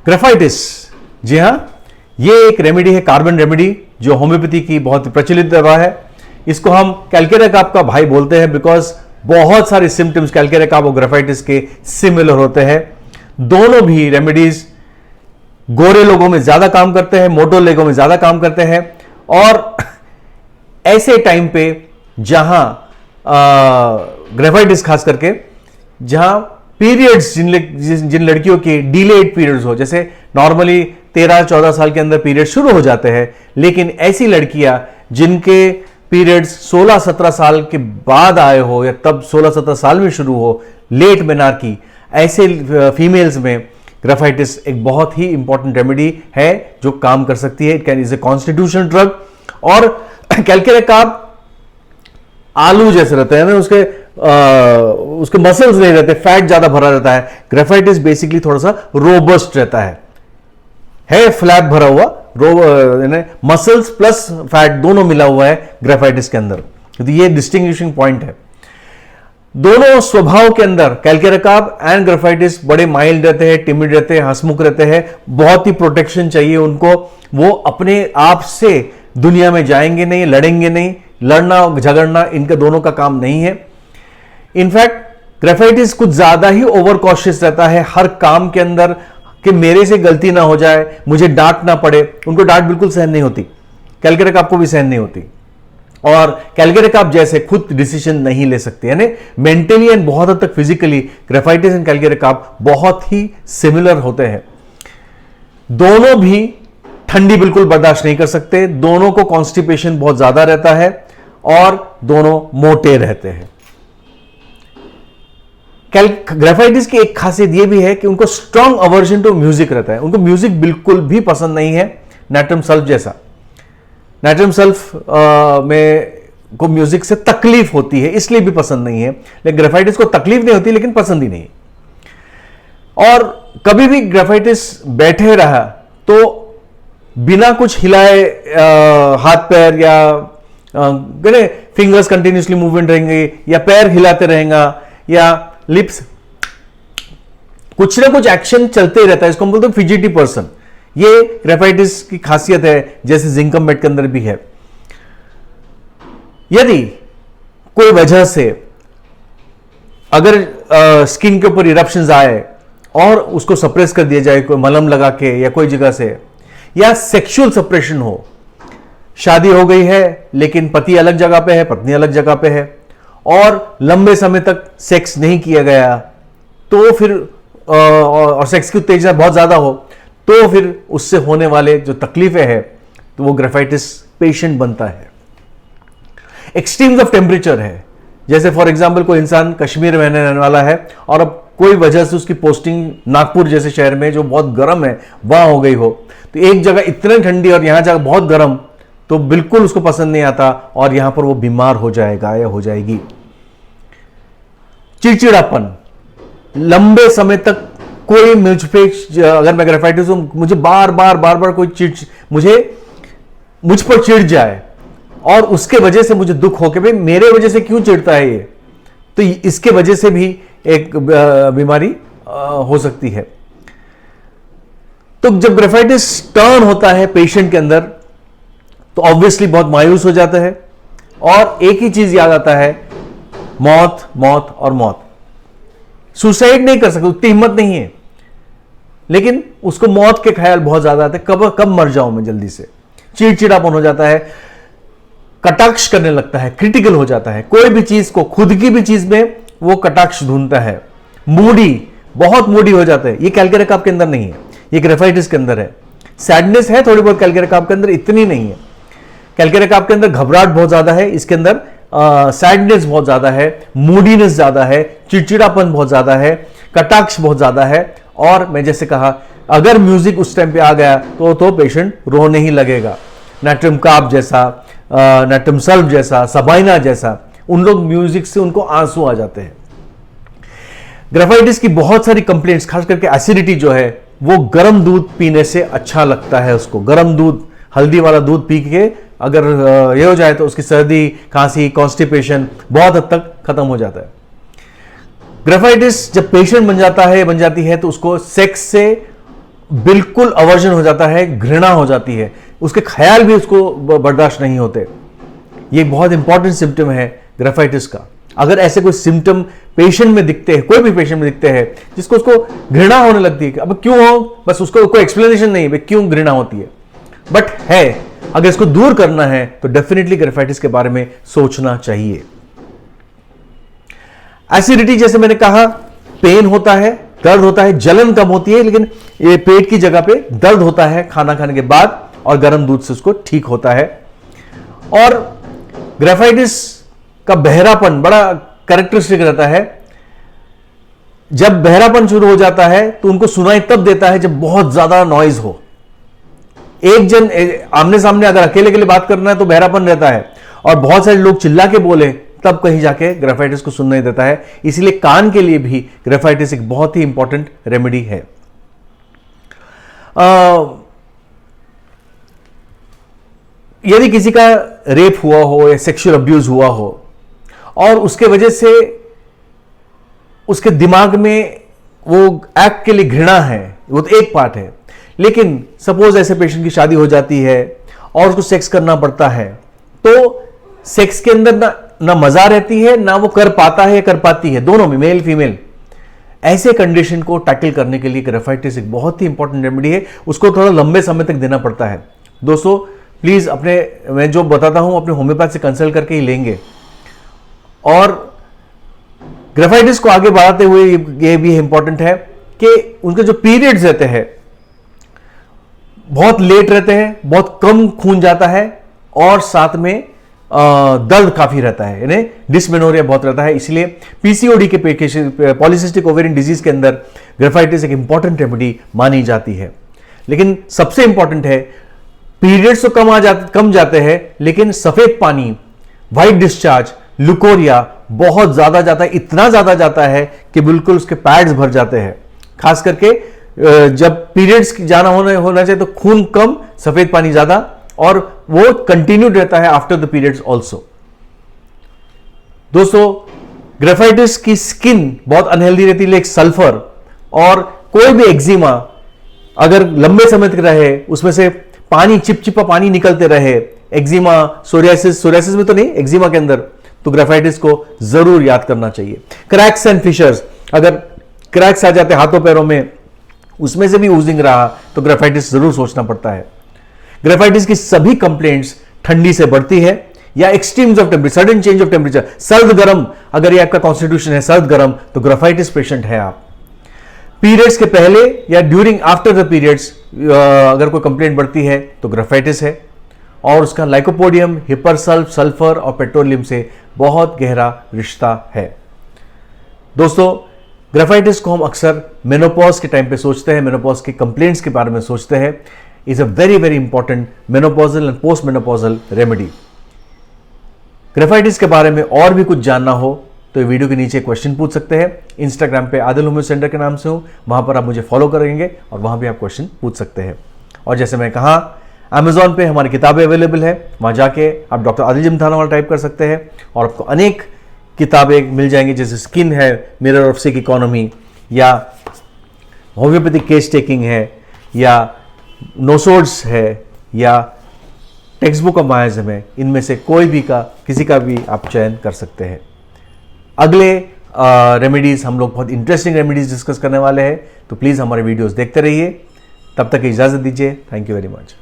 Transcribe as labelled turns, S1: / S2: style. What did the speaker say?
S1: Graphites, जी हां, ये एक रेमेडी है, कार्बन रेमेडी, जो होम्योपैथी की बहुत प्रचलित दवा है। इसको हम कैलकेरिया काप का भाई बोलते हैं बिकॉज बहुत सारे सिम्टम्स कैलकेरिया काप और ग्रेफाइटिस के सिमिलर होते हैं। दोनों भी रेमेडीज गोरे लोगों में ज्यादा काम करते हैं, मोटे लोगों में ज्यादा काम करते हैं। और ऐसे टाइम पे जहां ग्रेफाइटिस खास करके, जहां पीरियड्स जिन लड़कियों के डिलेड पीरियड्स हो, जैसे नॉर्मली 13-14 साल के अंदर पीरियड शुरू हो जाते हैं, लेकिन ऐसी लड़कियां जिनके पीरियड्स 16-17 साल के बाद आए हो या तब 16-17 साल में शुरू हो, लेट मेनार्की, ऐसे फीमेल्स में ग्रेफाइटिस एक बहुत ही इंपॉर्टेंट रेमेडी है जो काम कर सकती है। It can is a constitutional drug. और कैलकेरिया काप आलू जैसे रहते हैं ना, उसके मसल्स नहीं रहते, फैट ज्यादा भरा रहता है। ग्रेफाइटिस बेसिकली थोड़ा सा रोबस्ट रहता है फ्लैट भरा हुआ, मसल्स प्लस फैट दोनों मिला हुआ है ग्रेफाइटिस के अंदर। तो ये डिस्टिंग्विशिंग पॉइंट है। दोनों स्वभाव के अंदर कैलकेरिया काप एंड ग्रेफाइटिस बड़े माइल्ड रहते हैं, टिमिड रहते हैं, हंसमुख रहते हैं, बहुत ही प्रोटेक्शन चाहिए उनको। वो अपने आप से दुनिया में जाएंगे नहीं, लड़ेंगे नहीं, लड़ना झगड़ना इनका दोनों का काम नहीं है। इनफैक्ट ग्रेफाइटिस कुछ ज्यादा ही ओवर कॉशियस रहता है हर काम के अंदर, कि मेरे से गलती ना हो जाए, मुझे डांट ना पड़े। उनको डांट बिल्कुल सहन नहीं होती, कैलकेरिया काप को भी सहन नहीं होती। और कैलकेरिया काप जैसे खुद डिसीजन नहीं ले सकते, यानी मेंटली एंड बहुत हद तक फिजिकली ग्रेफाइटिस एंड कैलकेरिया काप बहुत ही सिमिलर होते हैं। दोनों भी ठंडी बिल्कुल बर्दाश्त नहीं कर सकते, दोनों को कॉन्स्टिपेशन बहुत ज्यादा रहता है और दोनों मोटे रहते हैं। ग्रेफाइटिस की एक खासियत यह भी है कि उनको स्ट्रॉन्ग अवर्जन टू म्यूजिक रहता है, उनको म्यूजिक बिल्कुल भी पसंद नहीं है, नाट्रियम सल्फ जैसा। नाट्रियम सल्फ में को म्यूजिक से तकलीफ होती है, इसलिए भी पसंद नहीं है। लेकिन ग्रेफाइटिस को तकलीफ नहीं होती, लेकिन पसंद ही नहीं। और कभी भी ग्रेफाइटिस बैठे रहा तो बिना कुछ हिलाए हाथ पैर या फिंगर्स कंटिन्यूसली मूवमेंट रहेंगे, या पैर हिलाते रहेगा, या लिप्स, कुछ ना कुछ एक्शन चलते रहता है। इसको हम बोलते हैं फिजिटी पर्सन। ये ग्रेफाइटिस की खासियत है, जैसे जिंकम मेट के अंदर भी है। यदि कोई वजह से अगर स्किन के ऊपर इरप्शंस आए और उसको सप्रेस कर दिया जाए, कोई मलहम लगा के या कोई जगह से, या सेक्सुअल सप्रेशन हो, शादी हो गई है लेकिन पति अलग जगह पे है, पत्नी अलग जगह पे है, और लंबे समय तक सेक्स नहीं किया गया, तो फिर और सेक्स की उत्तेजना बहुत ज्यादा हो, तो फिर उससे होने वाले जो तकलीफें हैं, तो वो ग्रेफाइटिस पेशेंट बनता है। एक्सट्रीम्स ऑफ टेम्परेचर है, जैसे फॉर एग्जांपल कोई इंसान कश्मीर में रहने वाला है और अब कोई वजह से उसकी पोस्टिंग नागपुर जैसे शहर में जो बहुत गर्म है वहां हो गई हो, तो एक जगह इतनी ठंडी और यहां जगह बहुत गर्म, तो बिल्कुल उसको पसंद नहीं आता और यहां पर वो बीमार हो जाएगा या हो जाएगी। चिड़चिड़ापन, लंबे समय तक कोई मुझ पे, अगर मैं ग्रेफाइटिस हूं, मुझे बार बार कोई मुझ पर चिढ़ जाए और उसके वजह से मुझे दुख हो कि भाई मेरे वजह से क्यों चिढ़ता है ये, तो इसके वजह से भी एक बीमारी हो सकती है। तो जब ग्रेफाइटिस टर्न होता है पेशेंट के अंदर, तो ऑब्वियसली बहुत मायूस हो जाता है और एक ही चीज याद आता है, मौत मौत और मौत। सुसाइड नहीं कर सकते, उतनी हिम्मत नहीं है, लेकिन उसको मौत के ख्याल बहुत ज्यादा आते हैं, कब मर जाऊं मैं जल्दी से। चिड़चिड़ापन हो जाता है, कटाक्ष करने लगता है, क्रिटिकल हो जाता है, कोई भी चीज को, खुद की भी चीज में वो कटाक्ष ढूंढता है, मूडी, बहुत मूडी हो जाता है। ये कैलकेरिया काप के अंदर नहीं है, ये ग्रेफाइटिस के अंदर है। सैडनेस है थोड़ी बहुत कैलकेरिया काप के अंदर, इतनी नहीं है। कैलकेरिया काप के अंदर घबराहट बहुत ज्यादा है, इसके अंदर सैडनेस बहुत ज्यादा है, मूडीनेस ज्यादा है, चिड़चिड़ापन बहुत ज्यादा है, कटाक्ष बहुत ज्यादा है। और मैं जैसे कहा, अगर म्यूजिक उस टाइम पे आ गया तो पेशेंट रोने ही लगेगा। नाट्रियम काप जैसा, नाट्रियम सल्फ जैसा, सबाइना जैसा, उन लोग म्यूजिक से उनको आंसू आ जाते हैं। ग्रेफाइटिस की बहुत सारी कंप्लेंट्स, खास करके एसिडिटी जो है, वो गर्म दूध पीने से अच्छा लगता है उसको। गर्म दूध, हल्दी वाला दूध पी के अगर ये हो जाए तो उसकी सर्दी, खांसी, कॉन्स्टिपेशन बहुत हद तक खत्म हो जाता है। ग्रेफाइटिस जब पेशेंट बन जाती है तो उसको सेक्स से बिल्कुल अवर्जन हो जाता है, घृणा हो जाती है, उसके ख्याल भी उसको बर्दाश्त नहीं होते। ये बहुत इंपॉर्टेंट सिम्टम है ग्रेफाइटिस का। अगर ऐसे कोई सिम्टम पेशेंट में दिखते हैं, कोई भी पेशेंट में दिखते हैं जिसको उसको घृणा होने लगती है, अब क्यों हो, बस उसको कोई एक्सप्लेनेशन नहीं है क्यों घृणा होती है, बट है, अगर इसको दूर करना है तो डेफिनेटली ग्रेफाइटिस के बारे में सोचना चाहिए। एसिडिटी, जैसे मैंने कहा, पेन होता है, दर्द होता है, जलन कम होती है, लेकिन ये पेट की जगह पे दर्द होता है खाना खाने के बाद, और गर्म दूध से उसको ठीक होता है। और ग्रेफाइटिस का बहरापन बड़ा कैरेक्टरिस्टिक रहता है। जब बहरापन शुरू हो जाता है तो उनको सुनाई तब देता है जब बहुत ज्यादा नॉइज हो। एक जन आमने सामने अगर अकेले के लिए बात करना है तो बहरापन रहता है, और बहुत सारे लोग चिल्ला के बोले तब कहीं जाके ग्रेफाइटिस को सुन नहीं देता है। इसीलिए कान के लिए भी ग्रेफाइटिस एक बहुत ही इंपॉर्टेंट रेमेडी है। यदि किसी का रेप हुआ हो या सेक्सुअल अब्यूज हुआ हो और उसके वजह से उसके दिमाग में वो एक्ट के लिए घृणा है, वो तो एक पार्ट है, लेकिन सपोज ऐसे पेशेंट की शादी हो जाती है और उसको सेक्स करना पड़ता है, तो सेक्स के अंदर ना मजा रहती है, ना वो कर पाता है या कर पाती है, दोनों में, मेल फीमेल। ऐसे कंडीशन को टैकल करने के लिए ग्रेफाइटिस एक बहुत ही इंपॉर्टेंट रेमेडी है, उसको थोड़ा लंबे समय तक देना पड़ता है। दोस्तों प्लीज मैं जो बताता हूं अपने होम्योपैथ से कंसल्ट करके ही लेंगे। और ग्रेफाइटिस को आगे बढ़ाते हुए ये भी इंपॉर्टेंट है कि उनके जो पीरियड्स रहते हैं बहुत लेट रहते हैं, बहुत कम खून जाता है, और साथ में दर्द काफी रहता है, यानी डिस्मेनोरिया बहुत रहता है। इसलिए पीसीओडी के पॉलीसिस्टिक ओवेरियन डिजीज के अंदर ग्रेफाइटिस एक इंपॉर्टेंट रेमेडी मानी जाती है। लेकिन सबसे इंपॉर्टेंट है, पीरियड्स तो कम जाते हैं, लेकिन सफेद पानी, व्हाइट डिस्चार्ज, लुकोरिया बहुत ज्यादा जाता है, इतना ज्यादा जाता है कि बिल्कुल उसके पैड्स भर जाते हैं। खास करके जब पीरियड्स जाना होना चाहिए तो खून कम, सफेद पानी ज्यादा, और वो कंटिन्यूड रहता है आफ्टर द पीरियड्स ऑल्सो। दोस्तों ग्रेफाइटिस की स्किन बहुत अनहेल्दी रहती है, सल्फर और कोई भी एक्जिमा अगर लंबे समय तक रहे, उसमें से पानी, चिपचिपा पानी निकलते रहे, एक्जिमा, सोरियासिस में तो नहीं, एक्जिमा के अंदर, तो ग्रेफाइटिस को जरूर याद करना चाहिए। क्रैक्स एंड फिशर्स, अगर क्रैक्स आ जाते हाथों पैरों में, उसमें से भी ऊजिंग रहा तो ग्रेफाइटिस जरूर सोचना पड़ता है। ग्रेफाइटिस की सभी कंप्लेंट्स ठंडी से बढ़ती है या extremes of temperature, sudden change of temperature, सर्द गर्म, अगर ये आपका कॉन्स्टिट्यूशन है सर्द गर्म, तो ग्रेफाइटिस पेशेंट है आप। पीरियड्स के पहले या ड्यूरिंग आफ्टर द पीरियड्स अगर कोई कंप्लेंट बढ़ती है तो ग्रेफाइटिस है, और उसका लाइकोपोडियम, हिपरसल्फ, सल्फर और पेट्रोलियम से बहुत गहरा रिश्ता है। दोस्तों ग्रेफाइटिस को हम अक्सर मेनोपॉज के टाइम पे सोचते हैं, मेनोपॉज के कंप्लेंट्स के बारे में सोचते हैं। Is a very very important menopausal and post menopausal remedy. Graphites के बारे में और भी कुछ जानना हो तो ये वीडियो के नीचे क्वेश्चन पूछ सकते हैं। इंस्टाग्राम पे आदिल होम्यो सेंटर के नाम से हूं, वहां पर आप मुझे फॉलो करेंगे और वहां भी आप क्वेश्चन पूछ सकते हैं। और जैसे मैं कहा, अमेजॉन पे हमारी किताबें अवेलेबल है, वहां जाके आप डॉक्टर आदिल जिमथाना वाला टाइप कर सकते हैं और आपको अनेक किताबें मिल जाएंगी, जैसे स्किन है, मिरर ऑफ सिक इकोनॉमी, या होम्योपैथिक केस टेकिंग है, या नोसोड्स है, या टेक्स्ट बुक ऑफ मायाज़म है। इनमें से कोई भी किसी का भी आप चयन कर सकते हैं। अगले रेमेडीज हम लोग बहुत इंटरेस्टिंग रेमेडीज डिस्कस करने वाले हैं, तो प्लीज़ हमारे वीडियोस देखते रहिए। तब तक इजाज़त दीजिए। Thank you very much.